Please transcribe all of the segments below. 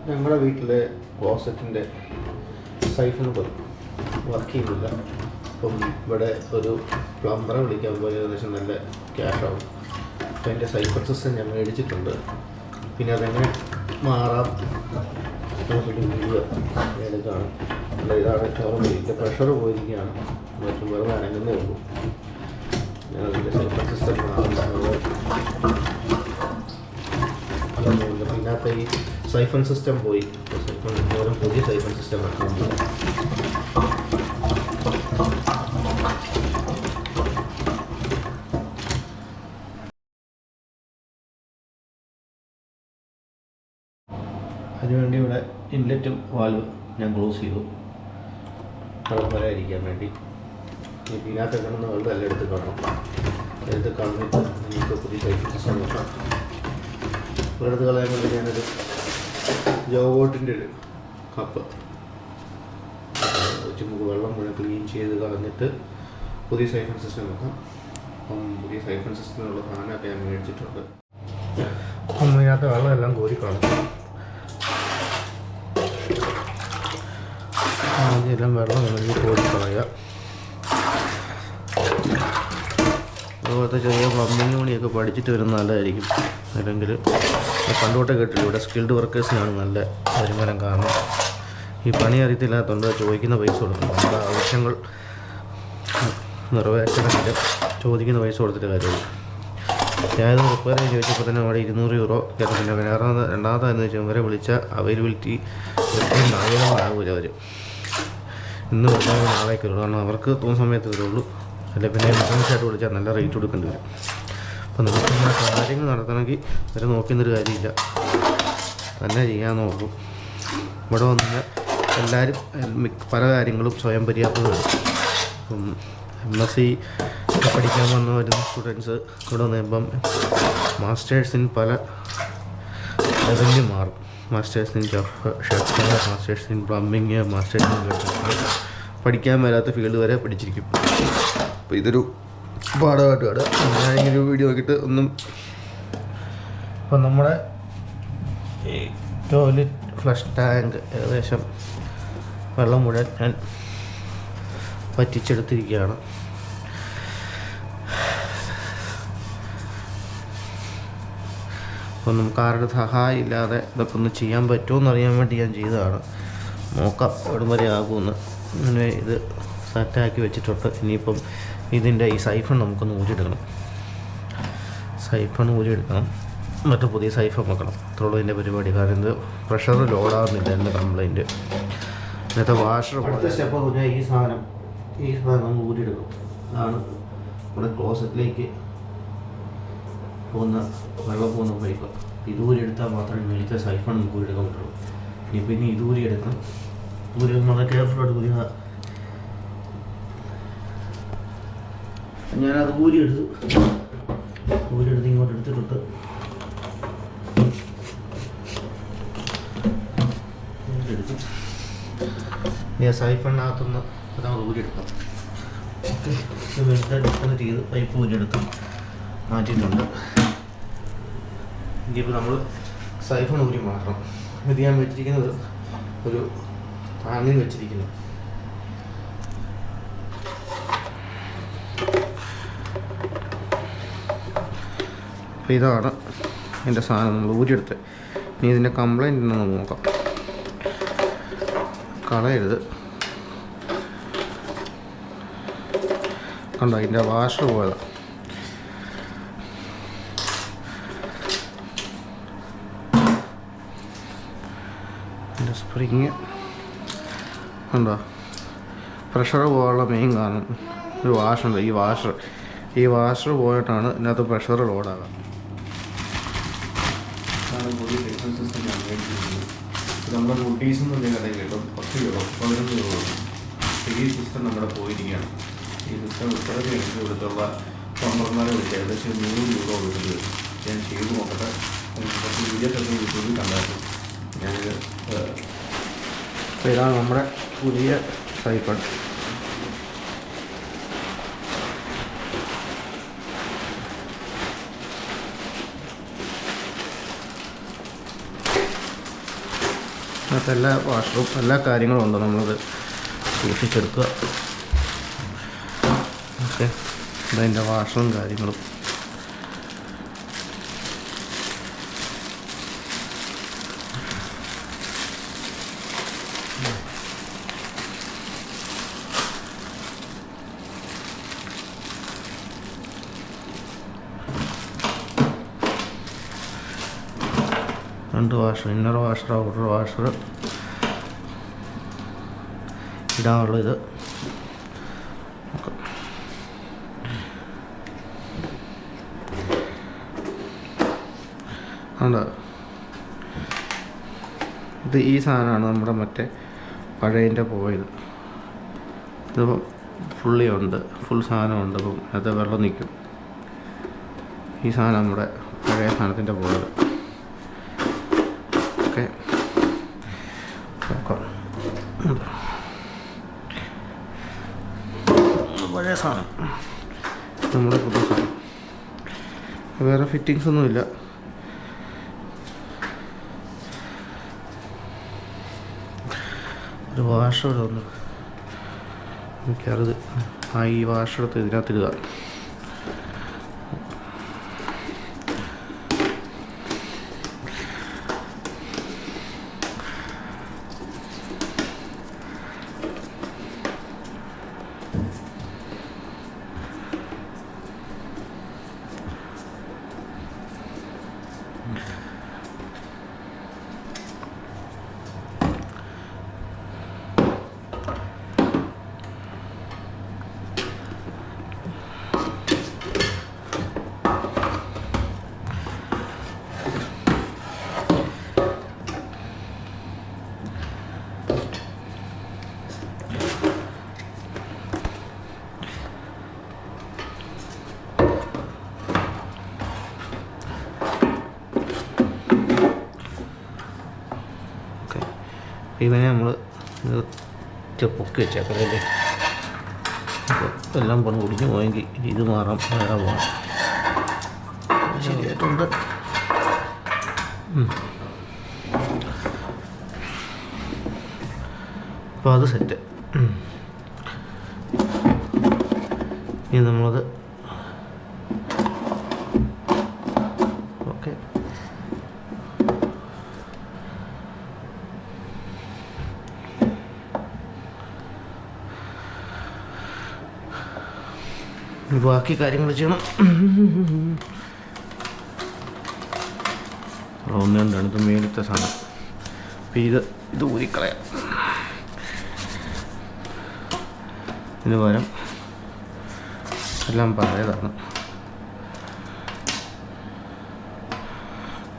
ഞങ്ങളുടെ വീട്ടിലെ ക്ലോസറ്റിൻ്റെ siphon work ചെയ്യുന്നില്ല. അപ്പം ഇവിടെ ഒരു പ്ലംബറെ വിളിക്കാൻ പോയി ഏകദേശം നല്ല ക്യാഷാവും. അപ്പോൾ എൻ്റെ സൈഫർ സിസ്റ്റം ഞാൻ മേടിച്ചിട്ടുണ്ട്. പിന്നെ അതെങ്ങനെ മാറാം നമുക്കൊരു വീഡിയോ എടുക്കുകയാണ്. ഇതാണ് ഇതിൻ്റെ പ്രഷർ പോയിരിക്കുകയാണ്, മറ്റും വെറുതെ അനങ്ങുന്നേ ഉള്ളൂ. ഞാനതിൻ്റെ സൈഫർ സിസ്റ്റം മാറുന്നത് പിന്നത്തെ ഈ സൈഫൺ സിസ്റ്റം പോയി. സൈഫൺ ഓരോ പുതിയ സൈഫൺ സിസ്റ്റം വെക്കുന്നുണ്ട്. അതിനുവേണ്ടി ഇവിടെ ഇൻലെറ്റും വാൽവ് ഞാൻ ക്ലോസ് ചെയ്തു, വെള്ളം വരാതിരിക്കാൻ വേണ്ടി. ഇതിനകത്ത് കിടന്ന് വെള്ളം എല്ലാം എടുത്ത് കളഞ്ഞിട്ട് നമുക്ക് പുതിയ സൈഫൺ സിസ്റ്റം നോക്കാം. ഒരിടത്ത് കളയാൻ വേണ്ടി ഞാനൊരു ജോബോട്ടിൻ്റെ ഒരു കപ്പ് വെച്ച് നമുക്ക് വെള്ളം മുഴുവൻ ക്ലീൻ ചെയ്ത് കളഞ്ഞിട്ട് പുതിയ സൈഫൺ സിസ്റ്റം നോക്കാം. അപ്പം പുതിയ സൈഫൺ സിസ്റ്റത്തിനുള്ള സാധനമൊക്കെ ഞാൻ മേടിച്ചിട്ടുണ്ട്. അപ്പം ഇതിനകത്ത് വെള്ളം എല്ലാം കോരിക്കളഞ്ഞു. ആദ്യം എല്ലാം വെള്ളം വേണമെങ്കിൽ കോരിക്കളയുക. അതുപോലത്തെ ചെറിയ പ്ലംബിങ് പണിയൊക്കെ പഠിച്ചിട്ട് വരുന്ന നല്ലതായിരിക്കും. അല്ലെങ്കിൽ പണ്ടുതൊട്ടേ കേട്ടില്ല, ഇവിടെ സ്കിൽഡ് വർക്കേഴ്സിനാണ് നല്ല വരുമാനം. കാരണം ഈ പണി അറിയത്തില്ലാത്തതുകൊണ്ട് ചോദിക്കുന്ന പൈസ കൊടുക്കണം. നമ്മുടെ ആവശ്യങ്ങൾ നിറവേറ്റണമെങ്കിൽ ചോദിക്കുന്ന പൈസ കൊടുത്തിട്ട് കാര്യമില്ല. ഞാനത് റിപ്പയർ ചോദിച്ചപ്പോൾ തന്നെ അവിടെ €200 കേട്ടോ. പിന്നെ രണ്ടാമതെന്ന് വെച്ചാൽ ഇവരെ വിളിച്ചാൽ അവൈലബിലിറ്റി എപ്പോഴും അവൈലബിളാകില്ല. അവർ ഇന്ന് വിളിച്ചാൽ നാളേക്ക് വരുള്ളൂ. കാരണം അവർക്ക് തോന്നുന്ന സമയത്ത് വരുള്ളൂ. അല്ലെ പിന്നെ എമർജൻസി ആയിട്ട് വിളിച്ചാൽ നല്ല റേറ്റ് കൊടുക്കേണ്ടി വരും. അപ്പോൾ നമുക്ക് ഇങ്ങനെ കാര്യങ്ങൾ നടത്തണമെങ്കിൽ ഇവരെ നോക്കുന്നൊരു കാര്യമില്ല, തന്നെ ചെയ്യാൻ നോക്കും. ഇവിടെ വന്ന് എല്ലാവരും പല കാര്യങ്ങളും സ്വയം പര്യാപ്തമാണ്. ഇപ്പം MSc പഠിക്കാൻ വരുന്ന സ്റ്റുഡൻസ് ഇവിടെ വന്നിപ്പം മാസ്റ്റേഴ്സ് ഇൻ പല ലെവലിൽ മാറും. Masters in chef, masters in plumbing, masters in പഠിക്കാൻ വരാത്ത ഫീൽഡ് വരെ പഠിച്ചിരിക്കും. അപ്പോൾ ഇതൊരു പാഠമായിട്ട് ഞാനിങ്ങനെ വീഡിയോ നോക്കിയിട്ട് ഒന്നും. ഇപ്പം നമ്മുടെ ഈ ടോയ്ലറ്റ് ഫ്ലഷ് ടാങ്ക് ഏകദേശം വെള്ളം മുഴുവൻ ഞാൻ വറ്റിച്ചെടുത്തിരിക്കുകയാണ്. അപ്പം നമുക്ക് ആരുടെ സഹായം ഇല്ലാതെ ഇതൊക്കെ ഒന്ന് ചെയ്യാൻ പറ്റുമോ എന്നറിയാൻ വേണ്ടി ഞാൻ ചെയ്തതാണ്. നോക്കാം എവിടം വരെ ആകുമെന്ന്. അങ്ങനെ ഇത് സെറ്റാക്കി വെച്ചിട്ടുണ്ട്. ഇനിയിപ്പം ഇതിൻ്റെ ഈ സൈഫൺ നമുക്കൊന്ന് ഊരിയെടുക്കണം. എന്നിട്ട് പുതിയ സൈഫൺ വെക്കണം. അത്രയുള്ളൂ ഇതിൻ്റെ പരിപാടി. കാരണം ഇത് പ്രഷർ ലോഡാകുന്നില്ല എൻ്റെ കംപ്ലൈൻറ്റ്. ഇന്നത്തെ വാഷർ അടുത്ത സ്റ്റെപ്പ് പറഞ്ഞാൽ ഈ സാധനം നമ്മൾ ഊരിയെടുക്കും. അതാണ് നമ്മുടെ ക്ലോസറ്റിലേക്ക് വെള്ളം പോകുന്ന പൈപ്പ്. ഇത് ഊരിയെടുത്താൽ മാത്രമേ മേലത്തെ സൈഫൺ നമുക്ക് ഊരിയെടുക്കാൻ പറ്റുള്ളൂ. ഇനി ഇത് ഊരിയെടുക്കണം. വളരെ കെയർഫുള്ളായിട്ട് ഊരിയ. ഞാനത് ഊരിയെടുത്ത് ഇങ്ങോട്ട് എടുത്തിട്ട് സൈഫണിനകത്തുനിന്ന് അതങ്ങ് ഊരിയെടുക്കാം. ഡിസ്കണക്ട് ചെയ്ത് പൈപ്പ് ഊരിയെടുത്ത് മാറ്റിയിട്ടുണ്ട്. ഇനിയിപ്പോൾ നമ്മൾ സൈഫൺ ഊരി മാറ്റണം. ഇത് ഞാൻ വെച്ചിരിക്കുന്നത് ഒരു താങ്ങിൽ വെച്ചിരിക്കുന്നു. അപ്പോൾ ഇതാണ് എൻ്റെ സാധനം നമ്മൾ ഊരിയെടുത്ത്. ഇനി ഇതിൻ്റെ കംപ്ലൈൻറ്റ് ഉണ്ടെന്ന് നോക്കാം. കളയരുത്. കണ്ടോ, ഇതിൻ്റെ വാഷർ പോയതാണ്. ഇതിൻ്റെ സ്പ്രിങ് കണ്ടോ, പ്രഷർ പോകാനുള്ള മെയിൻ കാരണം ഒരു വാഷുണ്ട്. ഈ വാഷർ പോയിട്ടാണ് ഇതിനകത്ത് പ്രഷർ ലോഡാകാം. പുതിയ സൈഫൺ സിസ്റ്റം ഞാൻ മേടിച്ചിരിക്കുന്നത്. നമ്മുടെ കുട്ടീസെന്ന് പറഞ്ഞ കടയിൽ കിട്ടും. 10 രൂപ 11 രൂപ. ഈ സിസ്റ്റം നമ്മുടെ പോയിരിക്കുകയാണ്. ഈ സിസ്റ്റം ഇപ്പോഴത്തെ എനിക്ക് ഇവിടുത്തുള്ള പ്ലംബർമാരെ വിളിച്ച് ഏകദേശം 100 രൂപ കൊടുത്തത് ഞാൻ ചെയ്ത് നോക്കട്ടെ. കുറച്ച് വീഡിയോസൊക്കെ യൂട്യൂബിൽ കണ്ടായിരുന്നു ഞാനിത്. അപ്പോൾ ഇതാണ് നമ്മുടെ പുതിയ സൈഫൺ. അങ്ങനത്തെ എല്ലാ വാഷറും എല്ലാ കാര്യങ്ങളും ഉണ്ട്. നമ്മളത് സൂക്ഷിച്ചെടുക്കുക. ഓക്കെ, ഇതതിൻ്റെ വാഷറും കാര്യങ്ങളും. രണ്ട് washer, inner washer, outer washer ഇടാനുള്ള ഇത്. ഉണ്ട്. ഇത് ഈ സാധനമാണ് നമ്മുടെ മറ്റേ പഴയതിൻ്റെ പോയത്. ഇതിപ്പം ഫുള്ളി ഉണ്ട്, ഫുൾ സാധനമുണ്ട്. അപ്പം അത് വെള്ളം നിൽക്കും. ഈ സാധനം നമ്മുടെ പഴയ സാധനത്തിൻ്റെ പോയത്. ഓക്കെ, പഴയ സാധനം, നമ്മുടെ പുതിയ സാധനം. വേറെ ഫിറ്റിങ്സ് ഒന്നുമില്ല. ഒരു വാഷർ ഒന്ന് എനിക്കത് ഈ വാഷെടുത്ത് ഇതിനകത്തിടുക. ഇവനെ നമ്മൾ പൊക്കി വെച്ചേക്കാം അല്ലേ. അപ്പോൾ എല്ലാം പണം കുടിഞ്ഞു പോയെങ്കിൽ ഇത് മാറാം, വേറെ പോകാം. ശരിയായിട്ടുണ്ട്. അപ്പോൾ അത് സെറ്റ്. ഇനി നമ്മളത് ഓക്കെ. ബാക്കി കാര്യങ്ങൾ ചെയ്യണം. ഒന്ന് രണ്ടാണ് ഇത് മേലത്തെ സാധനം. അപ്പം ഇത് ഊരിക്കളയാം. ഇതിന് പകരം എല്ലാം പഴയതാണ്.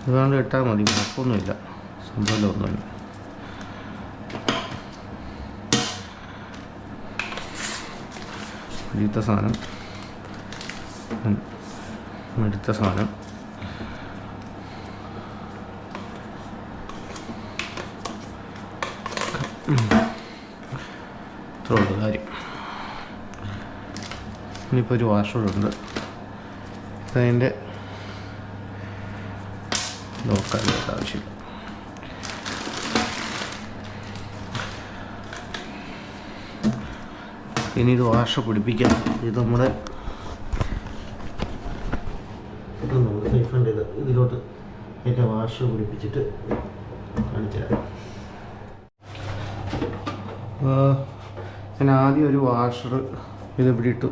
ഇതുകൊണ്ട് ഇട്ടാൽ മതി, കുഴപ്പമൊന്നുമില്ല, സംഭവമൊന്നുമില്ല. എടുത്ത സാധനം എടുത്ത സാധനം ഇത്രയുള്ള കാര്യം. ഇനിയിപ്പോൾ ഒരു വാഷറുണ്ട്. ഇതതിൻ്റെ നോക്കാനായിട്ട് ആവശ്യമില്ല. ഇനി ഇത് വാഷർ പിടിപ്പിക്കാം. ഇത് നമ്മുടെ സൈഫൺ ഇതിലോട്ട് എൻ്റെ വാഷർ പിടിപ്പിച്ചിട്ട് കാണിച്ചു തരാം. ഞാൻ ആദ്യം ഒരു വാഷർ ഇത് ഇവിടെ ഇട്ടു.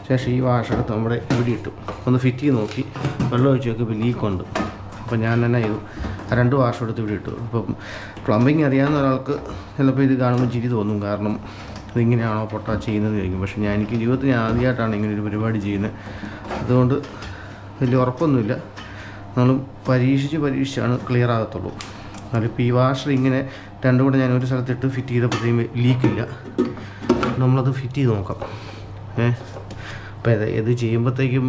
ശേഷം ഈ വാഷർ എടുത്ത് നമ്മുടെ ഇവിടെ ഇട്ടു. ഒന്ന് ഫിറ്റ് ചെയ്ത് നോക്കി, വെള്ളം ഒഴിച്ച് നോക്കിയപ്പോൾ ലീക്കുണ്ട്. അപ്പോൾ ഞാൻ തന്നെ ചെയ്തു, ആ രണ്ട് വാഷർ എടുത്ത് ഇവിടെ ഇട്ടു. അപ്പം പ്ലംബിങ് അറിയാവുന്ന ഒരാൾക്ക് ചിലപ്പോൾ ഇത് കാണുമ്പോൾ ചിരി തോന്നും. കാരണം ഇതിങ്ങനെയാണോ പൊട്ടാ ചെയ്യുന്നത് ചോദിക്കും. പക്ഷേ എനിക്ക് ജീവിതത്തിൽ ആദ്യമായിട്ടാണ് ഇങ്ങനെ ഒരു പരിപാടി ചെയ്യുന്നത്. അതുകൊണ്ട് വലിയ ഉറപ്പൊന്നുമില്ല. എന്നാലും പരീക്ഷിച്ചാണ് ക്ലിയർ ആകത്തുള്ളൂ. അതിലിപ്പോൾ ഈ വാഷർ ഇങ്ങനെ രണ്ടും കൂടെ ഞാൻ ഒരു സ്ഥലത്തിട്ട് ഫിറ്റ് ചെയ്തപ്പോഴത്തേക്കും ലീക്കില്ല. നമ്മളത് ഫിറ്റ് ചെയ്ത് നോക്കാം. അപ്പോൾ ഇത് ചെയ്യുമ്പോഴത്തേക്കും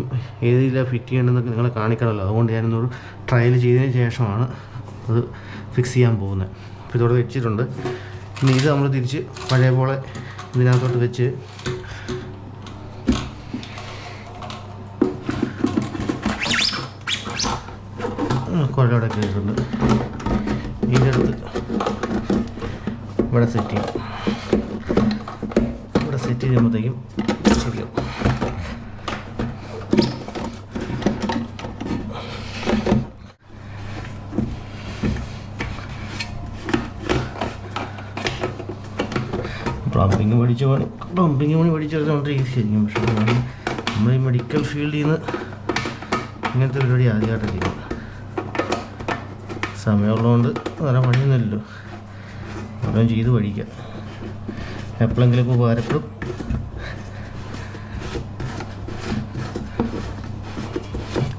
ഏതിലാണ് ഫിറ്റ് ചെയ്യണമെന്നൊക്കെ നിങ്ങളെ കാണിക്കണമല്ലോ. അതുകൊണ്ട് ഞാനൊന്നൊരു ട്രയൽ ചെയ്തതിന് ശേഷമാണ് അത് ഫിക്സ് ചെയ്യാൻ പോകുന്നത്. അപ്പോൾ ഇതോടെ വെച്ചിട്ടുണ്ട്. ഇനി ഇത് നമ്മൾ തിരിച്ച് പഴയ പോലെ ഇതിനകത്തോട്ട് വെച്ച് കുഴലടക്കി ഇട്ടിട്ടുണ്ട്. ഇതിൻ്റെ അടുത്ത് ഇവിടെ സെറ്റ് ചെയ്യും. ഇവിടെ സെറ്റ് ചെയ്യുമ്പോഴത്തേക്കും ശരിയാവും. പ്ലംബിങ് പണി പഠിച്ചെടുത്ത് വളരെ ഈസി ആയിരിക്കും. പക്ഷേ നമ്മൾ ഈ മെഡിക്കൽ ഫീൽഡിൽ നിന്ന് ഇങ്ങനത്തെ പരിപാടി ആദ്യമായിട്ടാണ് ചെയ്യുന്നത്. സമയമുള്ളതുകൊണ്ട് വേറെ പണിയൊന്നുമില്ലല്ലോ, ഓരോന്നും ചെയ്ത് പഠിക്കാം. എപ്പോഴെങ്കിലൊക്കെ ഉപകാരപ്പെടും.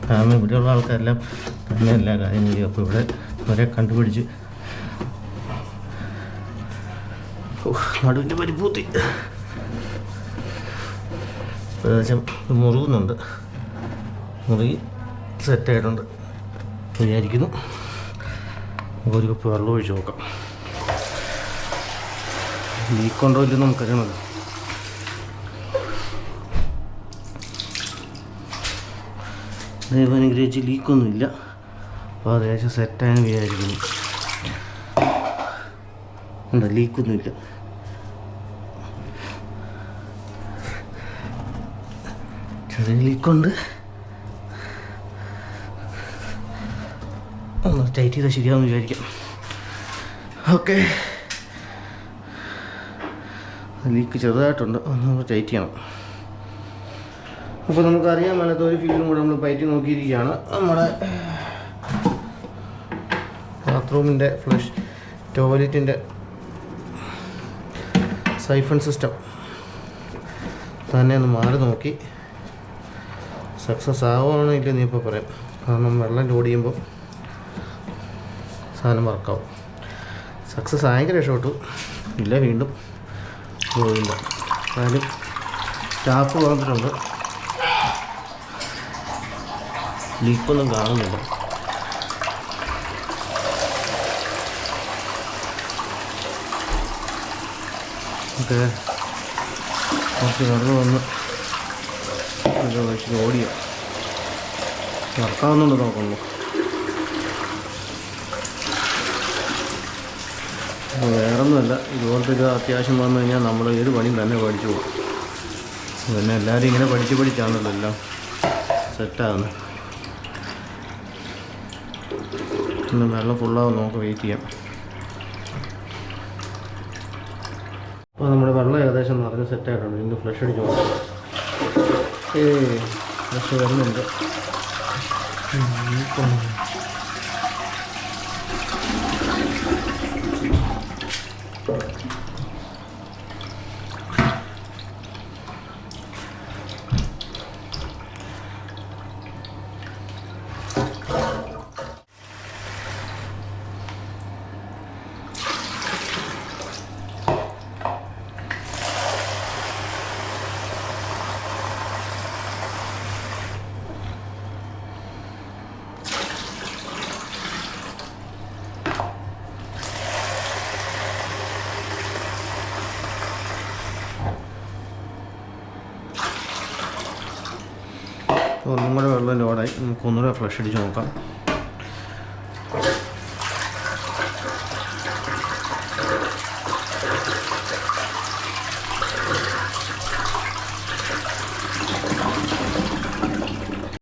കാരണം ഇവിടെയുള്ള ആൾക്കാരെല്ലാം തന്നെ എല്ലാ കാര്യം ചെയ്യും. അപ്പോൾ ഇവിടെ അവരെ കണ്ടുപിടിച്ച് നടുവിൻ്റെ പരിപൂത്തി ഏകദേശം മുറുകുന്നുണ്ട്. മുറുകി സെറ്റായിട്ടുണ്ട് വിചാരിക്കുന്നു. ഒരു കപ്പ് വെള്ളം ഒഴിച്ച് നോക്കാം. ലീക്കുണ്ടോ ഇല്ലെന്ന് നമുക്കറിയണമല്ലോ. ദൈവം അനുഗ്രഹിച്ച് ലീക്കൊന്നുമില്ല. അപ്പോൾ ഏകദേശം സെറ്റായെന്ന് വിചാരിക്കുന്നു. ഉണ്ടോ, ലീക്കൊന്നുമില്ല. ചെറിയ ലീക്കുണ്ട്. ഒന്ന് ടൈറ്റ് ചെയ്താൽ ശരിയാവുമെന്ന് വിചാരിക്കാം. ഓക്കെ, ലീക്ക് ചെറുതായിട്ടുണ്ട്, ഒന്ന് ടൈറ്റ് ചെയ്യണം. അപ്പോൾ നമുക്കറിയാൻ മേലാത്ത ഒരു ഫീലും കൂടെ നമ്മൾ പയറ്റി നോക്കിയിരിക്കുകയാണ്. നമ്മുടെ ബാത്റൂമിൻ്റെ ഫ്ലഷ് ടോയ്ലറ്റിൻ്റെ സൈഫൺ സിസ്റ്റം തന്നെ ഒന്ന് മാറി നോക്കി. സക്സസ് ആവുകയാണോ ഇല്ല നീ ഇപ്പോൾ പറയാം. കാരണം വെള്ളം ലോഡ് ചെയ്യുമ്പോൾ സാധനം വർക്കാവും. സക്സസ് ആയെങ്കിൽ രക്ഷപ്പെട്ടു, ഇല്ല വീണ്ടും പോയില്ല. കാര്യം ടാപ്പ് വന്നിട്ടുണ്ട്, ലീക്കൊന്നും കാണുന്നില്ല. ഓക്കെ, കുറച്ച് വെള്ളം വന്ന് വെച്ച് ഓടിയോ വർക്കാവുന്നുണ്ട് നോക്കുന്നു. വേറൊന്നുമല്ല, ഇതുപോലത്തെ ഇത് അത്യാവശ്യം വന്നു കഴിഞ്ഞാൽ നമ്മൾ ഏത് പണിയും തന്നെ പഠിച്ചു പോകും. പിന്നെ എല്ലാവരും ഇങ്ങനെ പഠിച്ചാണല്ലോ എല്ലാം സെറ്റാകുന്നത്. ഒന്ന് വെള്ളം ഫുള്ളാവും, നമുക്ക് വെയിറ്റ് ചെയ്യാം. അപ്പോൾ നമ്മുടെ വെള്ളം ഏകദേശം നിറഞ്ഞ് സെറ്റായിട്ടുണ്ട്. ഇന്ന് ഫ്ലഷ് അടിച്ച് നോക്കാം. ഫ്ലഷ് വരുന്നുണ്ട്. ഒന്നും കൂടെ വെള്ളം ലോഡായി. നമുക്കൊന്നുകൂടെ ഫ്ലഷ് അടിച്ച് നോക്കാം.